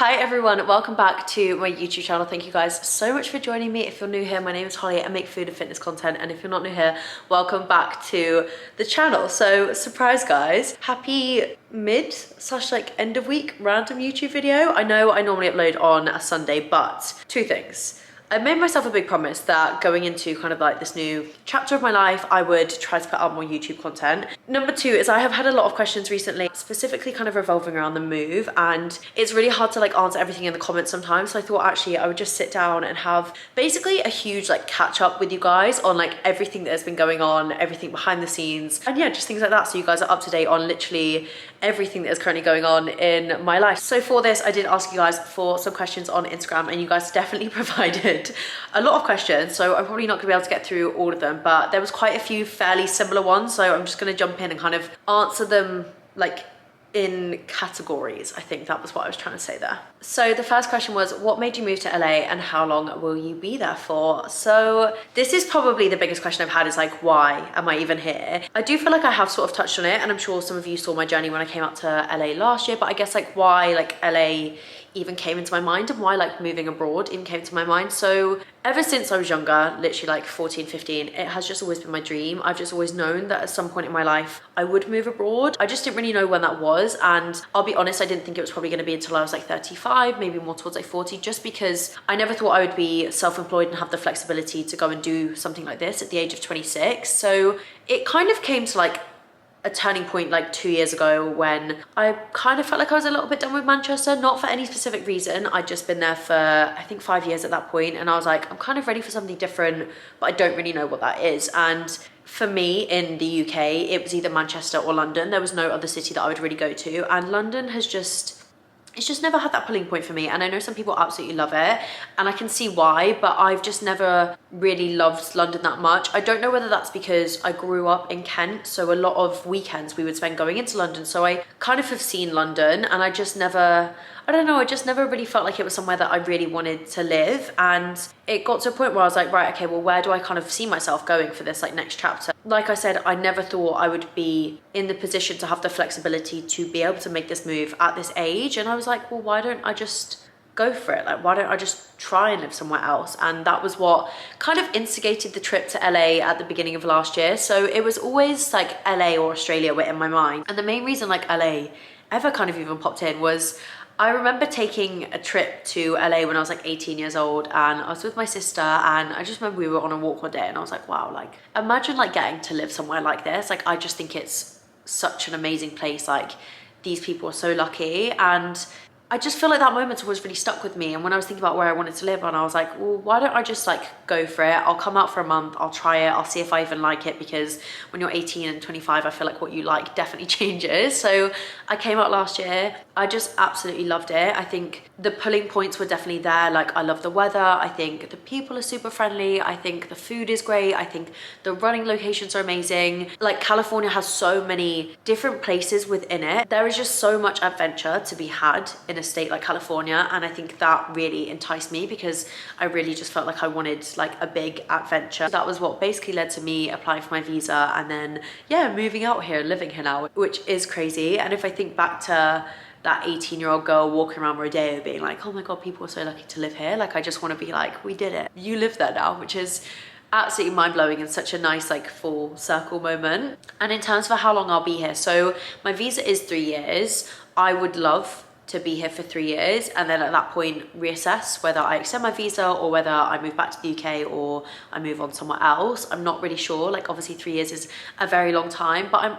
Hi everyone, welcome back to my YouTube channel. Thank you guys so much for joining me. If you're new here, my name is Holly. I make food and fitness content, and if you're not new here, welcome back to the channel. So surprise guys, happy mid slash like end of week random YouTube video. I know I normally upload on a Sunday, but two things. I made myself a big promise that going into kind of like this new chapter of my life, I would try to put out more YouTube content. Number two is I have had a lot of questions recently, specifically kind of revolving around the move, and it's really hard to like answer everything in the comments sometimes. So I thought actually I would just sit down and have basically a huge like catch up with you guys on like everything that has been going on, everything behind the scenes, and yeah, just things like that. So you guys are up to date on literally everything that is currently going on in my life. So for this, I did ask you guys for some questions on Instagram, and you guys definitely provided a lot of questions, so I'm probably not gonna be able to get through all of them, but there was quite a few fairly similar ones, so I'm just gonna jump in and kind of answer them like in categories. I think that was what I was trying to say there. So the first question was, what made you move to LA and how long will you be there for? So this is probably the biggest question I've had, is like, why am I even here? I do feel like I have sort of touched on it, and I'm sure some of you saw my journey when I came out to LA last year, but I guess like why like LA even came into my mind and why like moving abroad even came into my mind. So ever since I was younger, literally like 14, 15, it has just always been my dream. I've just always known that at some point in my life I would move abroad. I just didn't really know when that was, and I'll be honest, I didn't think it was probably going to be until I was like 35, maybe more towards like 40, just because I never thought I would be self-employed and have the flexibility to go and do something like this at the age of 26. So it kind of came to like a turning point like 2 years ago when I kind of felt like I was a little bit done with Manchester, not for any specific reason. I'd just been there for I think 5 years at that point, and I was like, I'm kind of ready for something different, but I don't really know what that is. And for me in the UK, it was either Manchester or London. There was no other city that I would really go to, and London has it's just never had that pulling point for me. And I know some people absolutely love it, and I can see why, but I've just never really loved London that much. I don't know whether that's because I grew up in Kent, so a lot of weekends we would spend going into London, so I kind of have seen London, and I just never, I don't know, I just never really felt like it was somewhere that I really wanted to live. And it got to a point where I was like, right, okay, well, where do I kind of see myself going for this like next chapter? Like I said, I never thought I would be in the position to have the flexibility to be able to make this move at this age. And I was like, well, why don't I just go for it? Like, why don't I just try and live somewhere else? And that was what kind of instigated the trip to LA at the beginning of last year. So it was always like LA or Australia were in my mind. And the main reason like LA ever kind of even popped in was I remember taking a trip to LA when I was like 18 years old, and I was with my sister, and I just remember we were on a walk one day, and I was like, wow, like imagine like getting to live somewhere like this. Like I just think it's such an amazing place. Like these people are so lucky, and I just feel like that moment was really stuck with me. And when I was thinking about where I wanted to live, and I was like, well, why don't I just like go for it? I'll come out for a month, I'll try it, I'll see if I even like it, because when you're 18 and 25, I feel like what you like definitely changes. So I came out last year. I just absolutely loved it. I think the pulling points were definitely there. Like I love the weather. I think the people are super friendly. I think the food is great. I think the running locations are amazing. Like California has so many different places within it. There is just so much adventure to be had in a state like California, and I think that really enticed me because I really just felt like I wanted like a big adventure. That was what basically led to me applying for my visa, and then yeah, moving out here, living here now, which is crazy. And if I think back to that 18-year-old girl walking around Rodeo being like, oh my god, people are so lucky to live here, like I just want to be like, we did it, you live there now, which is absolutely mind-blowing and such a nice like full circle moment. And in terms of how long I'll be here, so my visa is 3 years. I would love to be here for 3 years, and then at that point reassess whether I extend my visa or whether I move back to the UK or I move on somewhere else. I'm not really sure. Like obviously 3 years is a very long time, but I'm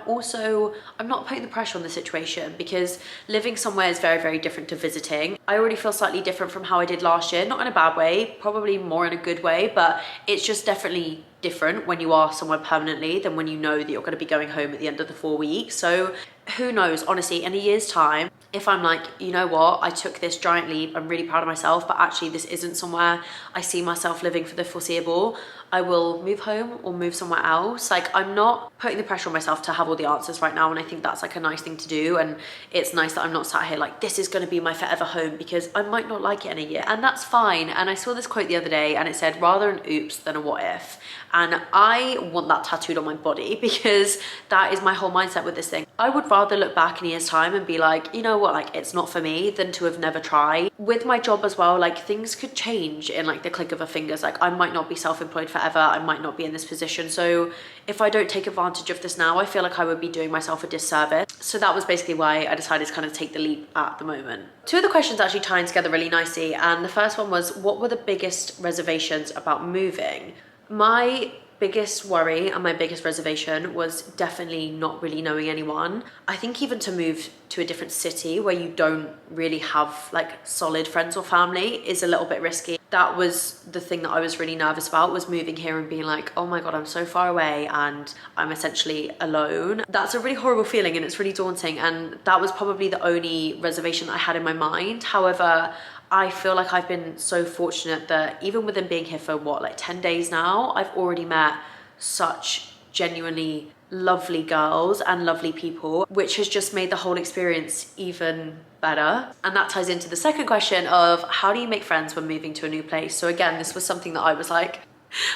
not putting the pressure on the situation, because living somewhere is very, very different to visiting. I already feel slightly different from how I did last year, not in a bad way, probably more in a good way, but it's just definitely different when you are somewhere permanently than when you know that you're going to be going home at the end of the 4 weeks. So who knows, honestly, in a year's time, if I'm like, you know what, I took this giant leap, I'm really proud of myself, but actually this isn't somewhere I see myself living for the foreseeable, I will move home or move somewhere else. Like, I'm not putting the pressure on myself to have all the answers right now, and I think that's like a nice thing to do. And it's nice that I'm not sat here like, this is going to be my forever home, because I might not like it in a year, and that's fine. And I saw this quote the other day, and it said, rather an oops than a what if. And I want that tattooed on my body, because that is my whole mindset with this thing. I would rather look back in a year's time and be like, you know what, like, it's not for me, than to have never tried. With my job as well, like, things could change in like the click of a fingers. Like, I might not be self-employed forever, I might not be in this position. So if I don't take advantage of this now, I feel like I would be doing myself a disservice. So that was basically why I decided to kind of take the leap at the moment. Two of the questions actually tying together really nicely, and the first one was, what were the biggest reservations about moving? My biggest worry and my biggest reservation was definitely not really knowing anyone. I think even to move to a different city where you don't really have like solid friends or family is a little bit risky. That was the thing that I was really nervous about, was moving here and being like, oh my God, I'm so far away and I'm essentially alone. That's a really horrible feeling, and it's really daunting. And that was probably the only reservation that I had in my mind. However, I feel like I've been so fortunate that even within being here for what, like 10 days now, I've already met such genuinely lovely girls and lovely people, which has just made the whole experience even better. And that ties into the second question of, how do you make friends when moving to a new place? So again, this was something that I was like,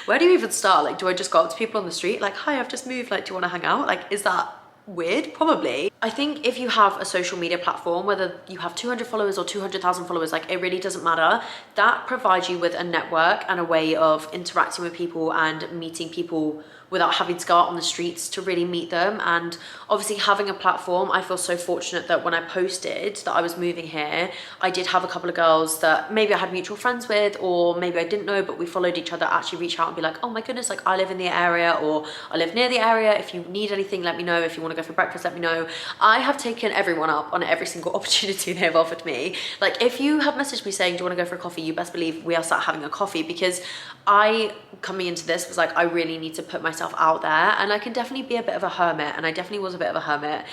where do you even start? Like, do I just go up to people on the street like, hi, I've just moved, like, do you want to hang out? Like, is that weird? Probably. I think if you have a social media platform, whether you have 200 followers or 200,000 followers, like, it really doesn't matter. That provides you with a network and a way of interacting with people and meeting people without having to go out on the streets to really meet them. And obviously having a platform, I feel so fortunate that when I posted that I was moving here, I did have a couple of girls that maybe I had mutual friends with, or maybe I didn't know, but we followed each other, actually reach out and be like, oh my goodness, like, I live in the area, or I live near the area. If you need anything, let me know. If you want to go for breakfast, let me know. I have taken everyone up on every single opportunity they've offered me. Like, if you have messaged me saying, do you want to go for a coffee? You best believe we are sat having a coffee, because I, coming into this, was like, I really need to put myself out there. And I can definitely be a bit of a hermit, and I definitely was a bit of a hermit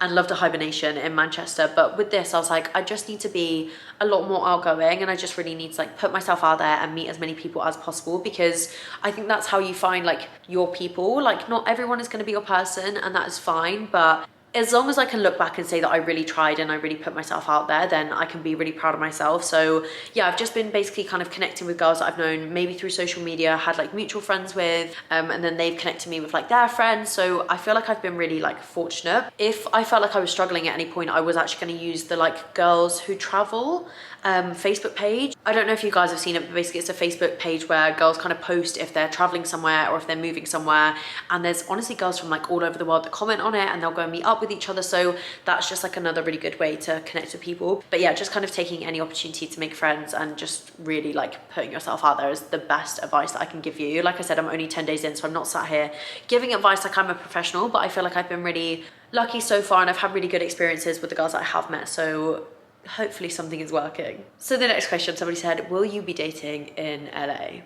and loved a hibernation in Manchester. But with this, I was like, I just need to be a lot more outgoing, and I just really need to like put myself out there and meet as many people as possible, because I think that's how you find like your people. Like, not everyone is going to be your person, and that is fine, but as long as I can look back and say that I really tried and I really put myself out there, then I can be really proud of myself. So yeah, I've just been basically kind of connecting with girls that I've known maybe through social media, had like mutual friends with, and then they've connected me with like their friends. So I feel like I've been really like fortunate. If I felt like I was struggling at any point, I was actually going to use the like Girls Who Travel Facebook page. I don't know if you guys have seen it, but basically it's a Facebook page where girls kind of post if they're traveling somewhere or if they're moving somewhere, and there's honestly girls from like all over the world that comment on it, and they'll go and meet up with each other. So that's just like another really good way to connect with people. But yeah, just kind of taking any opportunity to make friends and just really like putting yourself out there is the best advice that I can give you. Like I said, I'm only 10 days in, so I'm not sat here giving advice like I'm a professional, but I feel like I've been really lucky so far, and I've had really good experiences with the girls that I have met. So hopefully something is working. So the next question, somebody said, will you be dating in LA?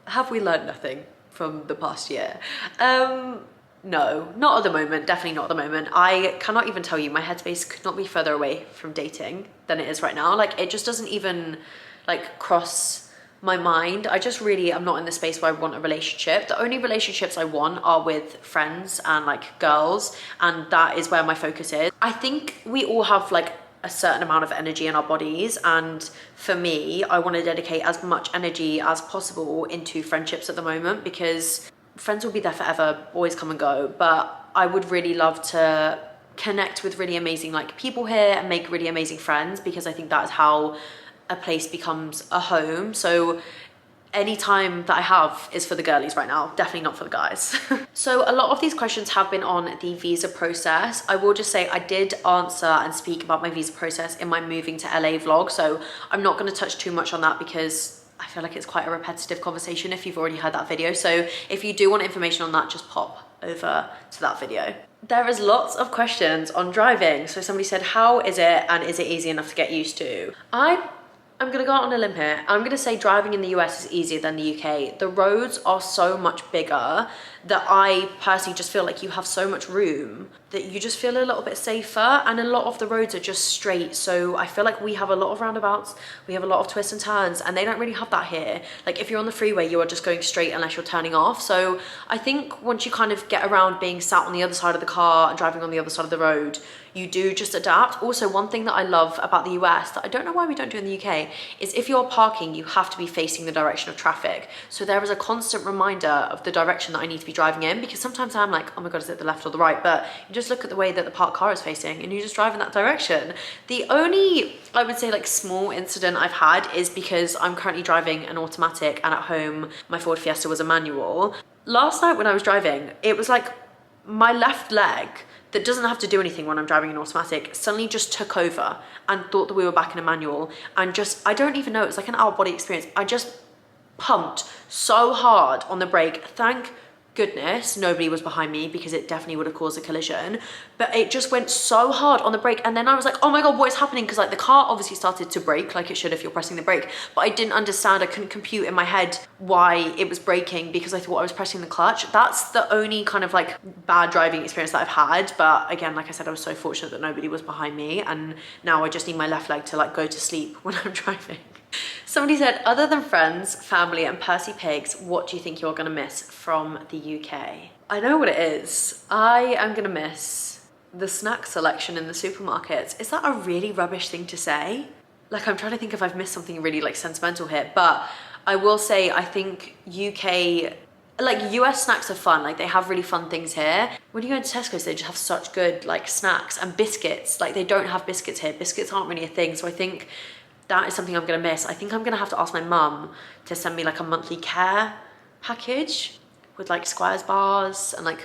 Have we learned nothing from the past year? No, not at the moment, definitely not at the moment. I cannot even tell you, my headspace could not be further away from dating than it is right now. Like, it just doesn't even like cross my mind. I just really am not in the space where I want a relationship. The only relationships I want are with friends and like girls, and that is where my focus is. I think we all have like a certain amount of energy in our bodies, and for me, I want to dedicate as much energy as possible into friendships at the moment, because friends will be there forever, always come and go, but I would really love to connect with really amazing like people here and make really amazing friends, because I think that is how a place becomes a home. So any time that I have is for the girlies right now, definitely not for the guys. So a lot of these questions have been on the visa process. I will just say I did answer and speak about my visa process in my moving to LA vlog, so I'm not going to touch too much on that, because I feel like it's quite a repetitive conversation if you've already heard that video. So if you do want information on that, just pop over to that video. There is lots of questions on driving. So somebody said, how is it, and is it easy enough to get used to? I'm gonna go out on a limb here. I'm gonna say driving in the US is easier than the UK. The roads are so much bigger that I personally just feel like you have so much room that you just feel a little bit safer, and a lot of the roads are just straight. So I feel like we have a lot of roundabouts, we have a lot of twists and turns, and they don't really have that here. Like if you're on the freeway, you are just going straight unless you're turning off. So I think once you kind of get around being sat on the other side of the car and driving on the other side of the road, you do just adapt. Also, one thing that I love about the US that I don't know why we don't do in the UK is if you're parking, you have to be facing the direction of traffic. So there is a constant reminder of the direction that I need to be driving in, because sometimes I'm like, oh my God, is it the left or the right? But you just look at the way that the parked car is facing and you just drive in that direction. The only, I would say, like small incident I've had is because I'm currently driving an automatic and at home my Ford Fiesta was a manual. Last night when I was driving, it was like my left leg that doesn't have to do anything when I'm driving an automatic suddenly just took over and thought that we were back in a manual, and just, I don't even know, it was like an out of body experience. I just pumped so hard on the brake. Thank goodness nobody was behind me, because it definitely would have caused a collision. But it just went so hard on the brake, and then I was like, oh my God, what is happening? Because like the car obviously started to brake like it should if you're pressing the brake, but I didn't understand, I couldn't compute in my head why it was braking, because I thought I was pressing the clutch. That's the only kind of like bad driving experience that I've had. But again, like I said, I was so fortunate that nobody was behind me, and now I just need my left leg to like go to sleep when I'm driving. Somebody said, other than friends, family and Percy pigs, what do you think you're gonna miss from the UK? I know what it is. I am gonna miss the snack selection in the supermarkets. Is that a really rubbish thing to say? Like, I'm trying to think if I've missed something really like sentimental here, but I will say I think UK, like US snacks are fun. Like they have really fun things here. When you go into Tesco's, they just have such good like snacks and biscuits. Like they don't have biscuits here. Biscuits aren't really a thing. So I think that is something I'm gonna miss. I think I'm gonna have to ask my mum to send me like a monthly care package with like Squares bars and like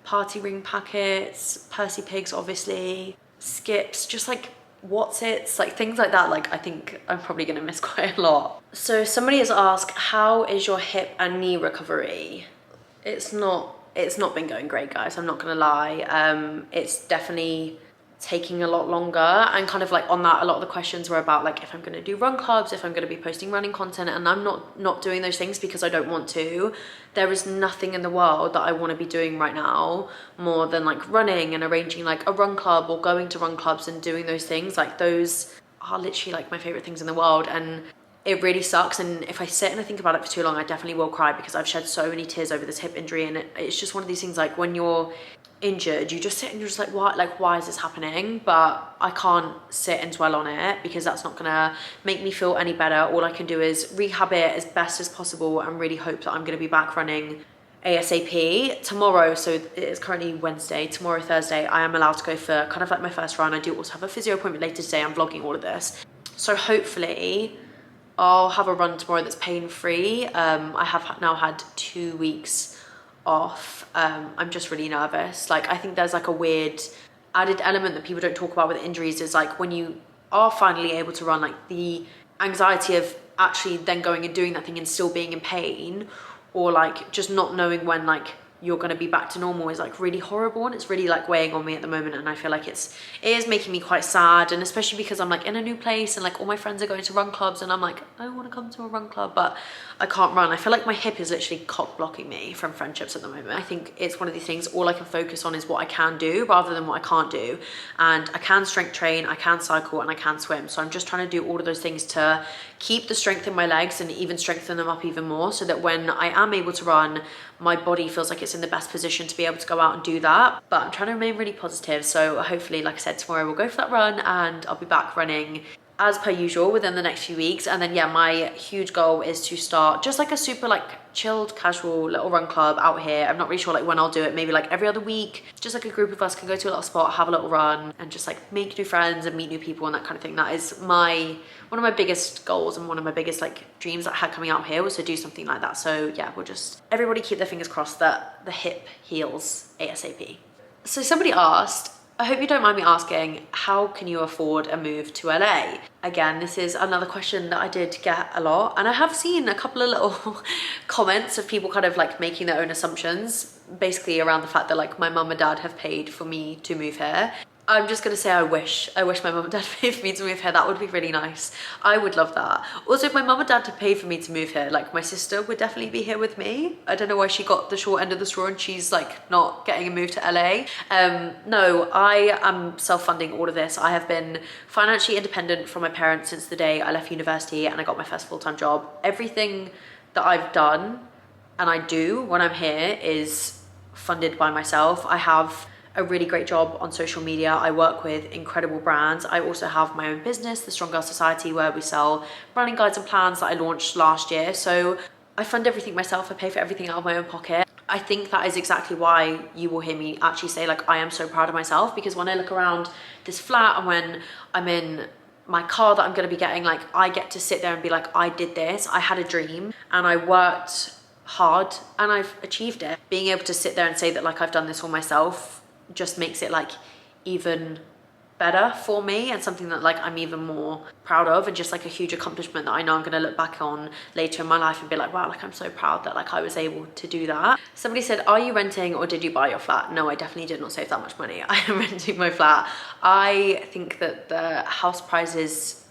party ring packets, Percy pigs obviously, skips, just like What's-its, like things like that. Like I think I'm probably gonna miss quite a lot. So somebody has asked, how is your hip and knee recovery? It's not been going great, guys, I'm not gonna lie. It's definitely taking a lot longer, and kind of like on that, a lot of the questions were about like if I'm going to do run clubs, if I'm going to be posting running content, and I'm not doing those things because I don't want to. There is nothing in the world that I want to be doing right now more than like running and arranging like a run club or going to run clubs and doing those things. Like those are literally like my favorite things in the world, and it really sucks. And if I sit and I think about it for too long, I definitely will cry, because I've shed so many tears over this hip injury. And it's just one of these things, like when you're injured, you just sit and you're just like, what, like why is this happening? But I can't sit and dwell on it, because that's not gonna make me feel any better. All I can do is rehab it as best as possible and really hope that I'm gonna be back running ASAP. Tomorrow, so it is currently Wednesday, tomorrow Thursday, I am allowed to go for kind of like my first run. I do also have a physio appointment later today. I'm vlogging all of this, so hopefully I'll have a run tomorrow that's pain-free. I have now had 2 weeks off. I'm just really nervous. Like I think there's like a weird added element that people don't talk about with injuries, is like when you are finally able to run, like the anxiety of actually then going and doing that thing and still being in pain, or like just not knowing when like you're going to be back to normal, is like really horrible, and it's really like weighing on me at the moment. And I feel like it is making me quite sad, and especially because I'm like in a new place and like all my friends are going to run clubs, and I'm like, I want to come to a run club, but I can't run. I feel like my hip is literally cock blocking me from friendships at the moment. I think it's one of these things, all I can focus on is what I can do rather than what I can't do. And I can strength train, I can cycle, and I can swim. So I'm just trying to do all of those things to keep the strength in my legs and even strengthen them up even more, so that when I am able to run, my body feels like it's in the best position to be able to go out and do that. But I'm trying to remain really positive. So hopefully, like I said, tomorrow we'll go for that run and I'll be back running as per usual within the next few weeks. And then yeah, my huge goal is to start just like a super like chilled, casual little run club out here. I'm not really sure like when I'll do it, maybe like every other week. Just like a group of us can go to a little spot, have a little run, and just like make new friends and meet new people and that kind of thing. That is one of my biggest goals and one of my biggest like dreams that I had coming out here, was to do something like that. So yeah, we'll just, everybody keep their fingers crossed that the hip heals ASAP. So somebody asked, I hope you don't mind me asking, how can you afford a move to LA? Again, this is another question that I did get a lot, and I have seen a couple of little comments of people kind of like making their own assumptions, basically around the fact that like my mum and dad have paid for me to move here. I'm just gonna say I wish my mum and dad paid for me to move here. That would be really nice. I would love that. Also, if my mum and dad to pay for me to move here, like my sister would definitely be here with me. I don't know why she got the short end of the straw and she's like not getting a move to LA. No, I am self-funding all of this. I have been financially independent from my parents since the day I left university and I got my first full-time job. Everything that I've done and I do when I'm here is funded by myself. I have a really great job on social media. I work with incredible brands. I also have my own business, The Strong Girl Society, where we sell running guides and plans that I launched last year. So I fund everything myself. I pay for everything out of my own pocket. I think that is exactly why you will hear me actually say like, I am so proud of myself, because when I look around this flat and when I'm in my car that I'm gonna be getting, like I get to sit there and be like, I did this, I had a dream and I worked hard and I've achieved it. Being able to sit there and say that like I've done this all myself just makes it like even better for me and something that like I'm even more proud of, and just like a huge accomplishment that I know I'm going to look back on later in my life and be like, wow, like I'm so proud that like I was able to do that. Somebody said, are you renting or did you buy your flat? No, I definitely did not save that much money. I am renting my flat. I think that the house prices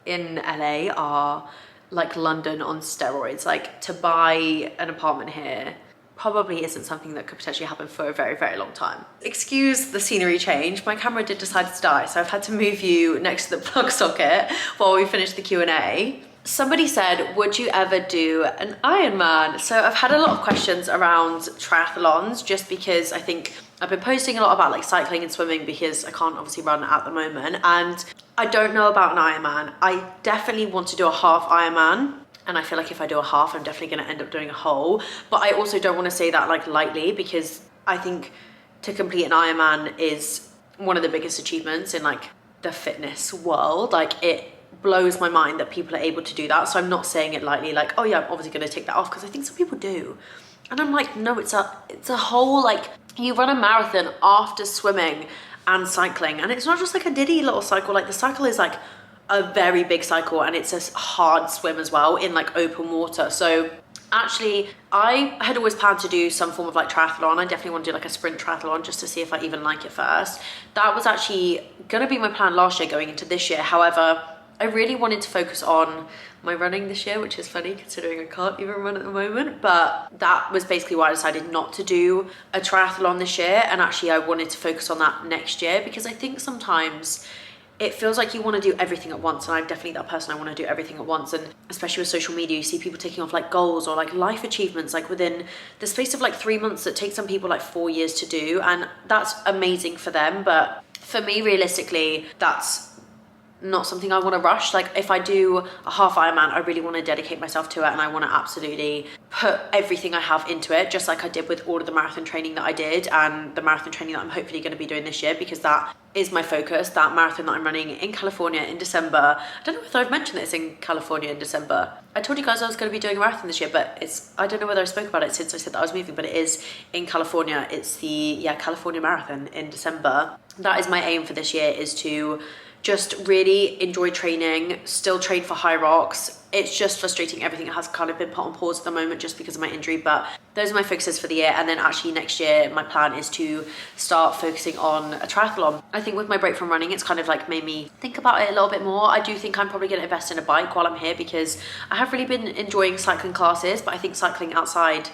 in LA are like London on steroids. Like to buy an apartment here probably isn't something that could potentially happen for a very, very long time. Excuse the scenery change. My camera did decide to die, so I've had to move you next to the plug socket while we finish the Q&A. Somebody said, would you ever do an Ironman? So I've had a lot of questions around triathlons, just because I think I've been posting a lot about like cycling and swimming because I can't obviously run at the moment. And I don't know about an Ironman. I definitely want to do a half Ironman. And I feel like if I do a half, I'm definitely gonna end up doing a whole. But I also don't wanna say that like lightly, because I think to complete an Ironman is one of the biggest achievements in like the fitness world. Like it blows my mind that people are able to do that. So I'm not saying it lightly, like, oh yeah, I'm obviously gonna take that off, because I think some people do. And I'm like, no, it's a whole, like, you run a marathon after swimming and cycling. And it's not just like a diddy little cycle, like the cycle is like a very big cycle, and it's a hard swim as well in like open water. So actually I had always planned to do some form of like triathlon. I definitely want to do like a sprint triathlon just to see if I even like it first. That was actually gonna be my plan last year going into this year. However, I really wanted to focus on my running this year, which is funny considering I can't even run at the moment, but that was basically why I decided not to do a triathlon this year. And actually I wanted to focus on that next year, because I think sometimes it feels like you want to do everything at once, and I'm definitely that person. I want to do everything at once, and especially with social media, you see people taking off like goals or like life achievements like within the space of like 3 months that take some people like 4 years to do, and that's amazing for them. But for me, realistically, that's not something I want to rush. Like if I do a half Ironman, I really want to dedicate myself to it, and I want to absolutely put everything I have into it, just like I did with all of the marathon training that I did and the marathon training that I'm hopefully going to be doing this year, because that is my focus. That marathon that I'm running in California in December. I don't know whether I've mentioned that it's in California in December. I told you guys I was going to be doing a marathon this year, but I don't know whether I spoke about it since I said that I was moving, but it is in California. It's the California Marathon in December. That is my aim for this year, is to just really enjoy training, still train for high rocks. It's just frustrating, everything has kind of been put on pause at the moment just because of my injury, but those are my focuses for the year. And then actually next year, my plan is to start focusing on a triathlon. I think with my break from running, it's kind of like made me think about it a little bit more. I do think I'm probably gonna invest in a bike while I'm here, because I have really been enjoying cycling classes, but I think cycling outside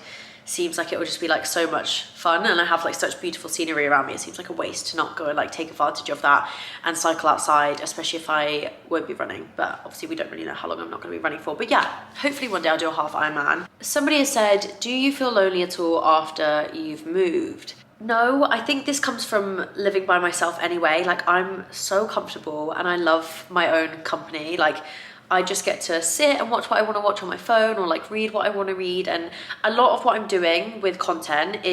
seems like it would just be like so much fun, and I have like such beautiful scenery around me. It seems like a waste to not go and like take advantage of that and cycle outside, especially if I won't be running. But obviously we don't really know how long I'm not going to be running for. But yeah, hopefully one day I'll do a half Ironman. Somebody has said, do you feel lonely at all after you've moved? No, I think this comes from living by myself anyway. Like I'm so comfortable and I love my own company. Like I just get to sit and watch what I want to watch on my phone, or like read what I want to read. And a lot of what I'm doing with content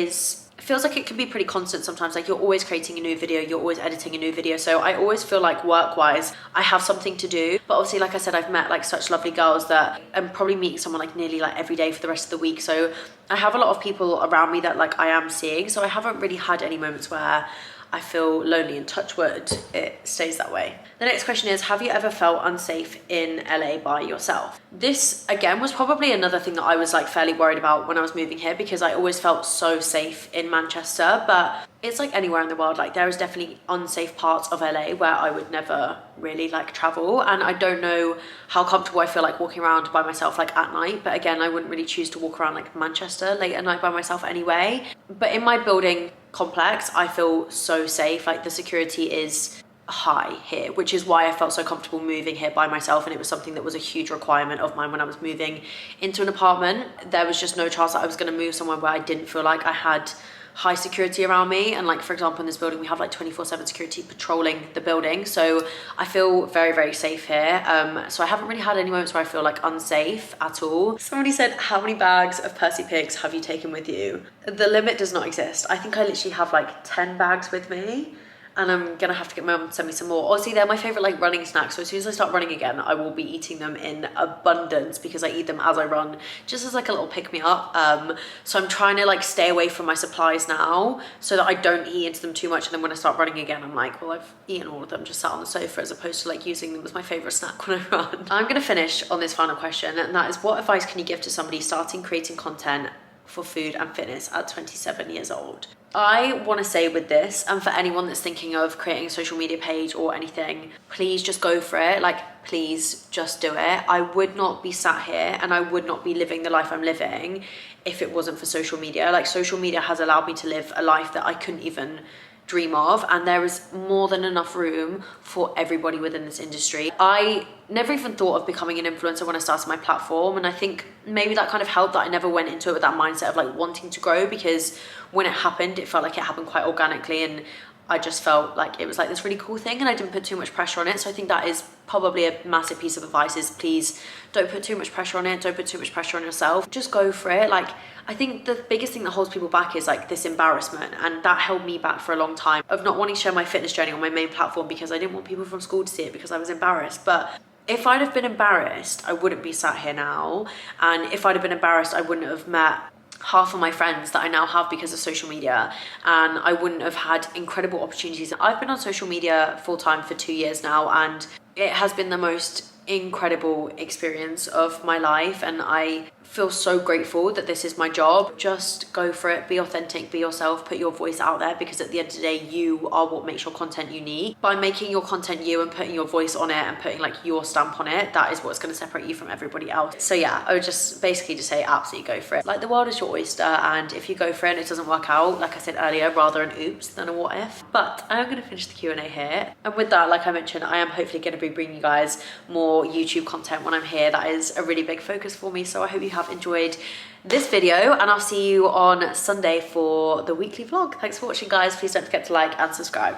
feels like it can be pretty constant sometimes. Like you're always creating a new video, you're always editing a new video. So I always feel like work-wise, I have something to do. But obviously, like I said, I've met like such lovely girls that I'm probably meeting someone like nearly like every day for the rest of the week. So I have a lot of people around me that like I am seeing. So I haven't really had any moments where I feel lonely, and touch wood, it stays that way. The next question is, have you ever felt unsafe in LA by yourself? This, again, was probably another thing that I was like fairly worried about when I was moving here, because I always felt so safe in Manchester, but it's like anywhere in the world, like there is definitely unsafe parts of LA where I would never really like travel, and I don't know how comfortable I feel like walking around by myself like at night, but again, I wouldn't really choose to walk around like Manchester late at night by myself anyway. But in my building complex, I feel so safe, like the security is high here, which is why I felt so comfortable moving here by myself, and it was something that was a huge requirement of mine when I was moving into an apartment. There was just no chance that I was going to move somewhere where I didn't feel like I had high security around me. And like, for example, in this building we have like 24/7 security patrolling the building, so I feel very, very safe here. So I haven't really had any moments where I feel like unsafe at all. Somebody said, how many bags of Percy pigs have you taken with you? The limit does not exist. I think I literally have like 10 bags with me, and I'm gonna have to get my mum to send me some more. Honestly, they're my favorite like running snacks, so as soon as I start running again, I will be eating them in abundance, because I eat them as I run, just as like a little pick-me-up. So I'm trying to like stay away from my supplies now, so that I don't eat into them too much, and then when I start running again, I'm like, well, I've eaten all of them, just sat on the sofa, as opposed to like using them as my favorite snack when I run. I'm gonna finish on this final question, and that is, what advice can you give to somebody starting creating content for food and fitness at 27 years old? I want to say with this, and for anyone that's thinking of creating a social media page or anything, please just go for it. Like, please just do it. I would not be sat here, and I would not be living the life I'm living if it wasn't for social media. Like, social media has allowed me to live a life that I couldn't even dream of, and there is more than enough room for everybody within this industry. I never even thought of becoming an influencer when I started my platform, and I think maybe that kind of helped that I never went into it with that mindset of like wanting to grow, because when it happened, it felt like it happened quite organically, and I just felt like it was like this really cool thing, and I didn't put too much pressure on it. So I think that is probably a massive piece of advice, is please don't put too much pressure on it. Don't put too much pressure on yourself. Just go for it. Like, I think the biggest thing that holds people back is like this embarrassment, and that held me back for a long time, of not wanting to share my fitness journey on my main platform, because I didn't want people from school to see it, because I was embarrassed. But if I'd have been embarrassed, I wouldn't be sat here now. And if I'd have been embarrassed, I wouldn't have met half of my friends that I now have because of social media, and I wouldn't have had incredible opportunities. I've been on social media full time for 2 years now, and it has been the most incredible experience of my life, and I feel so grateful that this is my job. Just go for it, be authentic, be yourself, put your voice out there, because at the end of the day, you are what makes your content unique. By making your content you and putting your voice on it and putting like your stamp on it, that is what's going to separate you from everybody else. So yeah, I would just basically just say absolutely go for it. Like, the world is your oyster, and if you go for it and it doesn't work out, like I said earlier, rather an oops than a what if. But I am going to finish the Q&A here, and with that, like I mentioned, I am hopefully going to be bringing you guys more YouTube content when I'm here. That is a really big focus for me, so I hope you have enjoyed this video, and I'll see you on Sunday for the weekly vlog. Thanks for watching, guys. Please don't forget to like and subscribe.